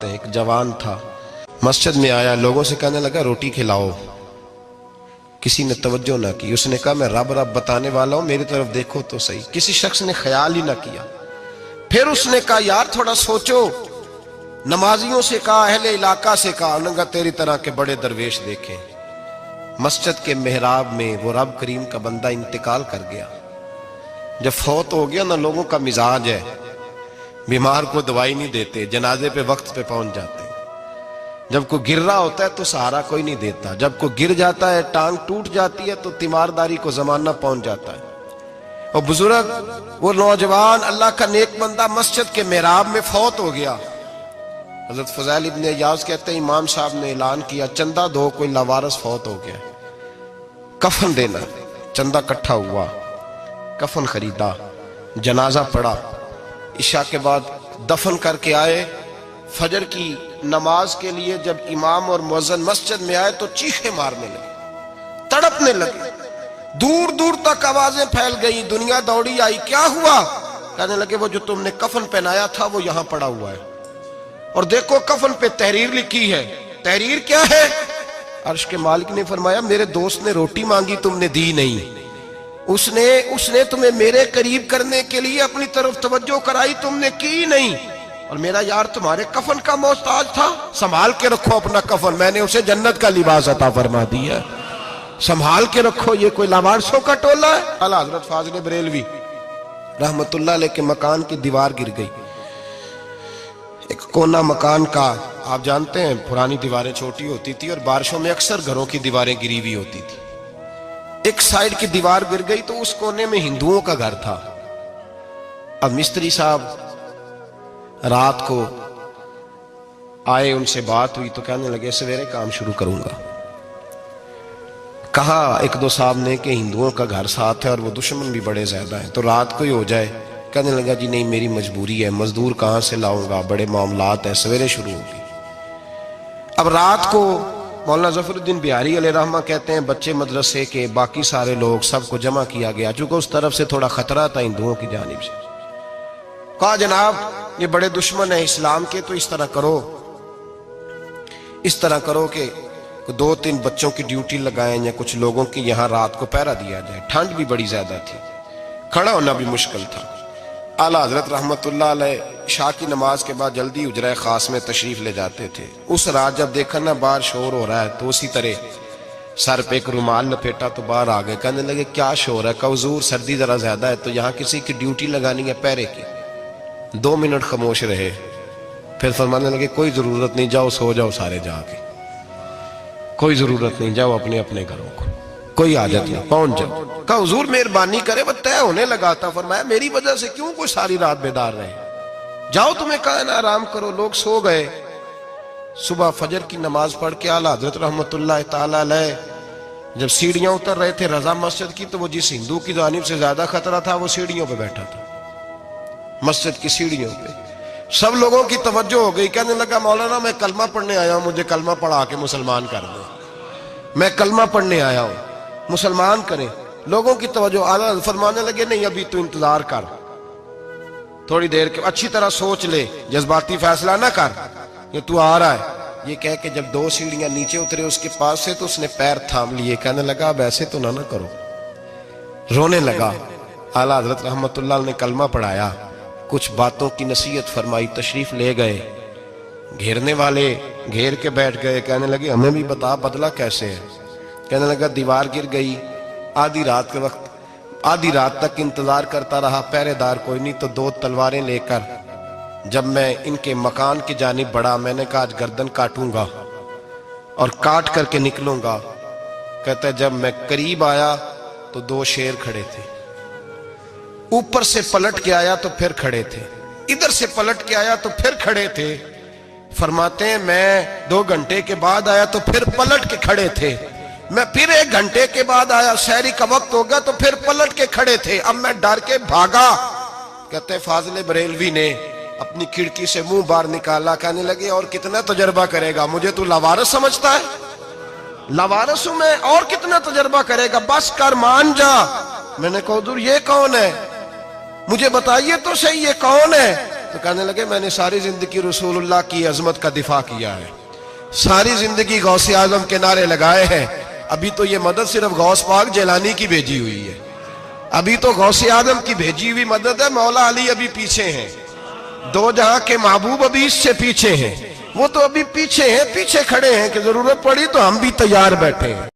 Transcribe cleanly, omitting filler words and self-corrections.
ایک جوان تھا، مسجد میں آیا، لوگوں سے کہنے لگا روٹی کھلاؤ۔ کسی نے توجہ نہ کی۔ اس نے کہا میں رب رب بتانے والا ہوں، میری طرف دیکھو تو صحیح۔ کسی شخص نے خیال ہی نہ کیا۔ پھر اس نے کہا یار تھوڑا سوچو۔ نمازیوں سے کہا، اہل علاقہ سے کہا، انہوں نے کہا تیری طرح کے بڑے درویش دیکھیں۔ مسجد کے محراب میں وہ رب کریم کا بندہ انتقال کر گیا۔ جب فوت ہو گیا نا، لوگوں کا مزاج ہے، بیمار کو دوائی نہیں دیتے، جنازے پہ وقت پہ پہنچ جاتے ہیں۔ جب کوئی گر رہا ہوتا ہے تو سہارا کوئی نہیں دیتا، جب کوئی گر جاتا ہے، ٹانگ ٹوٹ جاتی ہے تو تیمارداری کو زمانہ پہنچ جاتا ہے۔ اور بزرگ، وہ نوجوان اللہ کا نیک بندہ مسجد کے محراب میں فوت ہو گیا۔ حضرت فضیل ابن عیاض کہتے ہیں امام صاحب نے اعلان کیا چندہ دو، کوئی لاوارث فوت ہو گیا، کفن دینا۔ چندہ اکٹھا ہوا، کفن خریدا، جنازہ پڑا، عشاء کے بعد دفن کر کے آئے۔ فجر کی نماز کے لیے جب امام اور مؤذن مسجد میں آئے تو چیخیں مارنے لگے، تڑپنے لگے، دور دور تک آوازیں پھیل گئی، دنیا دوڑی آئی۔ کیا ہوا؟ کہنے لگے وہ جو تم نے کفن پہنایا تھا وہ یہاں پڑا ہوا ہے، اور دیکھو کفن پہ تحریر لکھی ہے۔ تحریر کیا ہے؟ عرش کے مالک نے فرمایا میرے دوست نے روٹی مانگی، تم نے دی نہیں۔ اس نے تمہیں میرے قریب کرنے کے لیے اپنی طرف توجہ کرائی، تم نے کی نہیں، اور میرا یار تمہارے کفن کا محتاج تھا، سنبھال کے رکھو اپنا کفن، میں نے اسے جنت کا لباس عطا فرما دیا، سنبھال کے رکھو، یہ کوئی لاوارثوں کا ٹولہ ہے۔ اعلیٰ حضرت فاضل بریلوی رحمت اللہ علیہ کے مکان کی دیوار گر گئی۔ ایک کونا مکان کا، آپ جانتے ہیں پرانی دیواریں چھوٹی ہوتی تھی اور بارشوں میں اکثر گھروں کی دیواریں گری ہوئی ہوتی تھی۔ ایک سائیڈ کی دیوار گر گئی تو اس کونے میں ہندوؤں کا گھر تھا۔ اب مستری صاحب رات کو آئے، ان سے بات ہوئی تو کہنے لگے سویرے کام شروع کروں گا۔ کہا ایک دو صاحب نے کہ ہندوؤں کا گھر ساتھ ہے اور وہ دشمن بھی بڑے زیادہ ہیں، تو رات کو ہی ہو جائے۔ کہنے لگا جی نہیں میری مجبوری ہے، مزدور کہاں سے لاؤں گا، بڑے معاملات ہیں، سویرے شروع ہوگی۔ اب رات کو مولانا ظفر الدین بہاری علیہ رحمہ کہتے ہیں بچے مدرسے کے، باقی سارے لوگ، سب کو جمع کیا گیا، چونکہ اس طرف سے تھوڑا خطرہ تھا ہندوؤں کی جانب سے۔ کہا جناب یہ بڑے دشمن ہیں اسلام کے، تو اس طرح کرو کہ دو تین بچوں کی ڈیوٹی لگائیں یا کچھ لوگوں کی یہاں رات کو پہرا دیا جائے۔ ٹھنڈ بھی بڑی زیادہ تھی، کھڑا ہونا بھی مشکل تھا۔ اعلیٰ حضرت رحمت اللہ علیہ عشاء کی نماز کے بعد جلدی حجرہ خاص میں تشریف لے جاتے تھے۔ اس رات جب دیکھا نا باہر شور ہو رہا ہے تو اسی طرح سر پہ ایک رومال لپیٹا تو باہر آ گئے۔ کہنے لگے کیا شور ہے؟ کہ حضور سردی ذرا زیادہ ہے تو یہاں کسی کی ڈیوٹی لگانی ہے پہرے کی۔ 2 منٹ خاموش رہے، پھر فرمانے لگے کوئی ضرورت نہیں، جاؤ سو جاؤ سارے جا کے، کوئی ضرورت نہیں، جاؤ اپنے اپنے گھروں کو، کوئی حاجت نہیں، پہنچ جاؤ۔ کہا حضور مہربانی کرے، وہ طے ہونے لگا تھا۔ فرمایا میری وجہ سے کیوں کوئی ساری رات بیدار رہے، جاؤ تمہیں کہا نا آرام کرو۔ لوگ سو گئے۔ صبح فجر کی نماز پڑھ کے اعلیٰ حضرت رحمت اللہ تعالی علیہ جب سیڑھیاں اتر رہے تھے رضا مسجد کی، تو وہ جس ہندو کی جانب سے زیادہ خطرہ تھا وہ سیڑھیوں پہ بیٹھا تھا، مسجد کی سیڑھیوں پہ۔ سب لوگوں کی توجہ ہو گئی۔ کہنے لگا مولانا میں کلمہ پڑھنے آیا ہوں، مجھے کلمہ پڑھا کے مسلمان کر دو، میں کلمہ پڑھنے آیا ہوں، مسلمان کریں۔ لوگوں کی توجہ، اعلیٰ فرمانے لگے نہیں ابھی تو انتظار کر، تھوڑی دیر کے اچھی طرح سوچ لے، جذباتی فیصلہ نہ کر، یہ تو آ رہا ہے۔ یہ کہہ کے جب 2 سیڑھیاں نیچے اترے اس کے پاس سے تو اس نے پیر تھام لیے۔ کہنے لگا اب ایسے تو نہ کرو، رونے لگا۔ اعلیٰ حضرت رحمت اللہ نے کلمہ پڑھایا، کچھ باتوں کی نصیحت فرمائی، تشریف لے گئے۔ گھیرنے والے گھیر کے بیٹھ گئے، کہنے لگے ہمیں بھی بتا بدلہ کیسے ہے۔ کہنے لگا دیوار گر گئی، آدھی رات کے وقت، آدھی رات تک انتظار کرتا رہا، پہرے دار کوئی نہیں، تو 2 تلواریں لے کر جب میں ان کے مکان کی جانب بڑھا، میں نے کہا آج گردن کاٹوں گا اور کاٹ کر کے نکلوں گا۔ کہتا ہے جب میں قریب آیا تو 2 شیر کھڑے تھے، اوپر سے پلٹ کے آیا تو پھر کھڑے تھے، ادھر سے پلٹ کے آیا تو پھر کھڑے تھے۔ فرماتے ہیں میں 2 گھنٹے کے بعد آیا تو پھر پلٹ کے کھڑے تھے، میں پھر 1 گھنٹے کے بعد آیا، سحری کا وقت ہو گیا تو پھر پلٹ کے کھڑے تھے، اب میں ڈر کے بھاگا۔ کہتے ہیں فاضل بریلوی نے اپنی کھڑکی سے منہ باہر نکالا، کہنے لگے اور کتنا تجربہ کرے گا، مجھے تو لاوارث سمجھتا ہے، لاوارث ہوں میں، اور کتنا تجربہ کرے گا، بس کر مان جا۔ میں نے کہا حضور یہ کون ہے، مجھے بتائیے تو صحیح یہ کون ہے۔ تو کہنے لگے میں نے ساری زندگی رسول اللہ کی عظمت کا دفاع کیا ہے، ساری زندگی غوث اعظم کے نعرے لگائے ہیں، ابھی تو یہ مدد صرف غوث پاک جیلانی کی بھیجی ہوئی ہے، ابھی تو غوث اعظم کی بھیجی ہوئی مدد ہے، مولا علی ابھی پیچھے ہیں، دو جہاں کے محبوب ابھی اس سے پیچھے ہیں، وہ تو ابھی پیچھے ہیں، پیچھے کھڑے ہیں کہ ضرورت پڑی تو ہم بھی تیار بیٹھے ہیں۔